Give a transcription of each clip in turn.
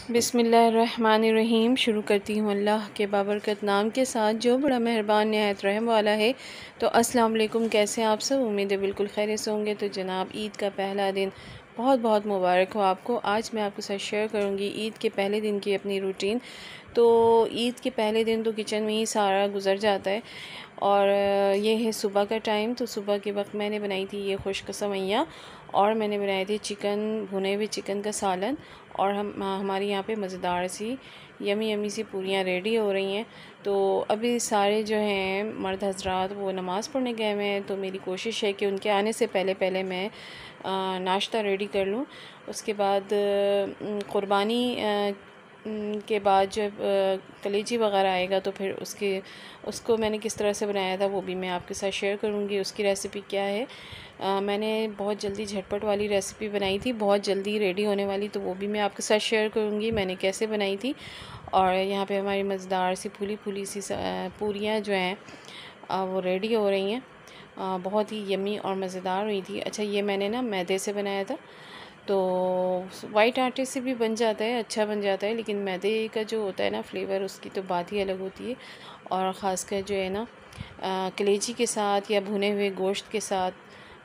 बिस्मिल्लाहिर्रहमानिर्रहीम। शुरू करती हूँ अल्लाह के बाबरकत नाम के साथ जो बड़ा मेहरबान नहायत रहम वाला है। तो अस्सलाम वालेकुम, कैसे हैं आप सब? उम्मीद है बिल्कुल खैरियत से होंगे। तो जनाब, ईद का पहला दिन बहुत बहुत मुबारक हो आपको। आज मैं आपके साथ शेयर करूँगी ईद के पहले दिन की अपनी रूटीन। तो ईद के पहले दिन तो किचन में ही सारा गुजर जाता है। और ये है सुबह का टाइम। तो सुबह के वक्त मैंने बनाई थी ये खुश्क सवैयाँ, और मैंने बनाए थे चिकन, भुने हुए चिकन का सालन। और हमारी यहाँ पे मज़ेदार सी यमी यमी सी पूरियाँ रेडी हो रही हैं। तो अभी सारे जो हैं मर्द हजरात वो नमाज़ पढ़ने गए हुए हैं। तो मेरी कोशिश है कि उनके आने से पहले पहले मैं नाश्ता रेडी कर लूँ। उसके बाद क़ुरबानी के बाद जब कलेजी वगैरह आएगा तो फिर उसको मैंने किस तरह से बनाया था वो भी मैं आपके साथ शेयर करूँगी। उसकी रेसिपी क्या है, मैंने बहुत जल्दी झटपट वाली रेसिपी बनाई थी, बहुत जल्दी रेडी होने वाली, तो वो भी मैं आपके साथ शेयर करूँगी मैंने कैसे बनाई थी। और यहाँ पे हमारी मज़ेदार सी फूली फूली सी पूरियाँ जो हैं वो रेडी हो रही हैं। बहुत ही यम्मी और मज़ेदार हुई थी। अच्छा, ये मैंने ना मैदे से बनाया था। तो वाइट आटे से भी बन जाता है, अच्छा बन जाता है, लेकिन मैदे का जो होता है ना फ्लेवर, उसकी तो बात ही अलग होती है। और ख़ासकर जो है ना कलेजी के साथ या भुने हुए गोश्त के साथ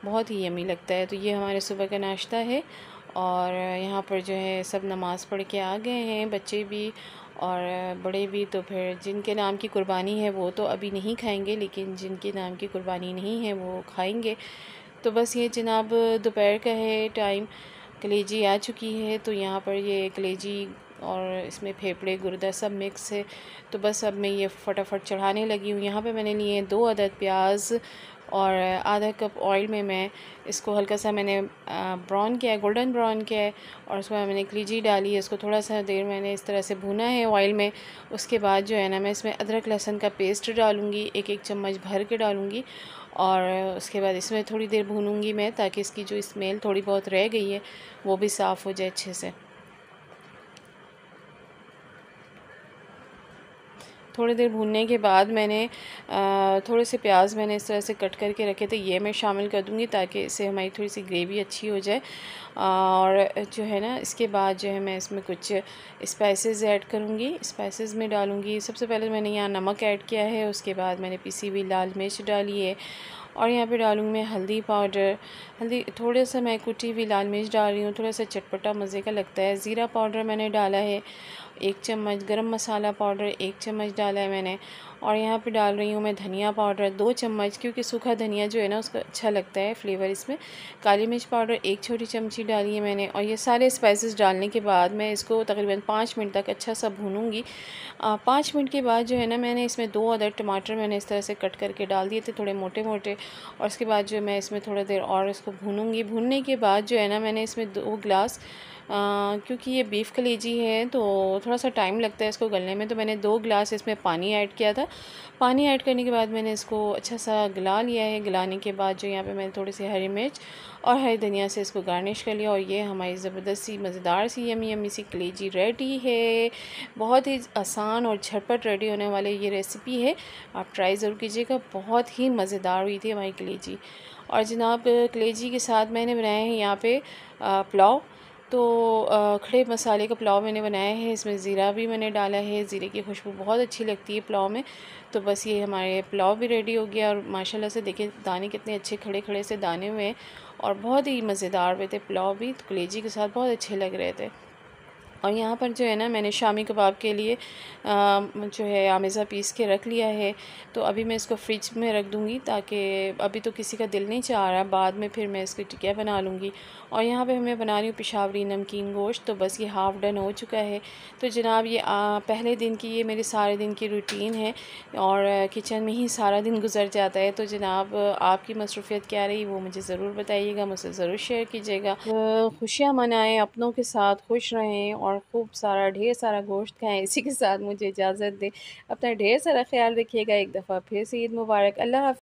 बहुत ही यम्मी लगता है। तो ये हमारे सुबह का नाश्ता है। और यहाँ पर जो है सब नमाज़ पढ़ के आ गए हैं, बच्चे भी और बड़े भी। तो फिर जिनके नाम की कुर्बानी है वो तो अभी नहीं खाएंगे, लेकिन जिनके नाम की कुर्बानी नहीं है वो खाएंगे। तो बस ये जनाब दोपहर का है टाइम, कलेजी आ चुकी है। तो यहाँ पर ये कलेजी और इसमें फेफड़े गुर्दा सब मिक्स है। तो बस अब मैं ये फटाफट चढ़ाने लगी हूँ। यहाँ पे मैंने लिए 2 अदद प्याज और आधा कप ऑयल में मैं इसको हल्का सा मैंने ब्राउन किया है, गोल्डन ब्राउन किया है। और उसके बाद मैंने कलेजी डाली है, इसको थोड़ा सा देर मैंने इस तरह से भुना है ऑयल में। उसके बाद जो है ना मैं इसमें अदरक लहसुन का पेस्ट डालूँगी, एक एक चम्मच भर के डालूँगी। और उसके बाद इसमें थोड़ी देर भूनूंगी मैं, ताकि इसकी जो स्मेल थोड़ी बहुत रह गई है वो भी साफ़ हो जाए अच्छे से। थोड़ी देर भूनने के बाद मैंने थोड़े से प्याज मैंने इस तरह से कट करके रखे थे, ये मैं शामिल कर दूंगी ताकि इससे हमारी थोड़ी सी ग्रेवी अच्छी हो जाए। और जो है ना इसके बाद जो है मैं इसमें कुछ स्पाइसेस ऐड करूँगी, स्पाइसेस में डालूँगी। सबसे पहले मैंने यहाँ नमक ऐड किया है, उसके बाद मैंने पिसी हुई लाल मिर्च डाली है। और यहाँ पे डालूँगी मैं हल्दी पाउडर, हल्दी थोड़ा सा मैं कुटी हुई लाल मिर्च डाल रही हूँ, थोड़ा सा चटपटा मज़े का लगता है। ज़ीरा पाउडर मैंने डाला है 1 चम्मच, गरम मसाला पाउडर 1 चम्मच डाला है मैंने। और यहाँ पे डाल रही हूँ मैं धनिया पाउडर 2 चम्मच, क्योंकि सूखा धनिया जो है ना उसका अच्छा लगता है फ्लेवर इसमें। काली मिर्च पाउडर 1 छोटी चमची डाली है मैंने। और ये सारे स्पाइसेस डालने के बाद मैं इसको तकरीबन 5 मिनट तक अच्छा सा भूनूंगी। 5 मिनट के बाद जो है ना मैंने इसमें 2 अदर टमाटर मैंने इस तरह से कट करके डाल दिए थे, थोड़े मोटे मोटे। और उसके बाद जो मैं इसमें थोड़ा देर और इसको भूनूंगी। भूनने के बाद जो है ना मैंने इसमें 2 गिलास, क्योंकि ये बीफ कलेजी है तो थोड़ा सा टाइम लगता है इसको गलने में, तो मैंने 2 गिलास इसमें पानी ऐड किया था। पानी ऐड करने के बाद मैंने इसको अच्छा सा गला लिया है। गलाने के बाद जो यहाँ पे मैंने थोड़ी सी हरी मिर्च और हरी धनिया से इसको गार्निश कर लिया। और ये हमारी ज़बरदस्त सी मज़ेदार सी यमी यमी सी कलेजी रेडी है। बहुत ही आसान और झटपट रेडी होने वाले ये रेसिपी है, आप ट्राई ज़रूर कीजिएगा। बहुत ही मज़ेदार हुई थी हमारी कलेजी। और जनाब कलेजी के साथ मैंने बनाया है यहाँ पे पुलाव। तो खड़े मसाले का पुलाव मैंने बनाया है, इसमें ज़ीरा भी मैंने डाला है, ज़ीरे की खुशबू बहुत अच्छी लगती है पुलाव में। तो बस ये हमारे पुलाव भी रेडी हो गया। और माशाल्लाह से देखिए दाने कितने अच्छे खड़े खड़े से दाने हुए हैं, और बहुत ही मज़ेदार हुए थे पुलाव भी। तो कलेजी के साथ बहुत अच्छे लग रहे थे। और यहाँ पर जो है ना मैंने शामी कबाब के लिए जो है आमेज़ा पीस के रख लिया है। तो अभी मैं इसको फ्रिज में रख दूँगी, ताकि अभी तो किसी का दिल नहीं चाह रहा, बाद में फिर मैं इसकी टिकिया बना लूँगी। और यहाँ पे मैं बना रही हूँ पेशावरी नमकीन गोश्त। तो बस ये हाफ़ डन हो चुका है। तो जनाब ये पहले दिन की ये मेरे सारे दिन की रूटीन है, और किचन में ही सारा दिन गुजर जाता है। तो जनाब आपकी मसरूफ़ियत क्या रही वो मुझे ज़रूर बताइएगा, मुझसे ज़रूर शेयर कीजिएगा। खुशियाँ मनाएँ, अपनों के साथ खुश रहें और खूब सारा ढेर सारा गोश्त खाएँ। इसी के साथ मुझे इजाज़त दें। अपना ढेर सारा ख़्याल रखिएगा। एक दफ़ा फिर से ईद मुबारक। अल्लाह हाफ़िज़।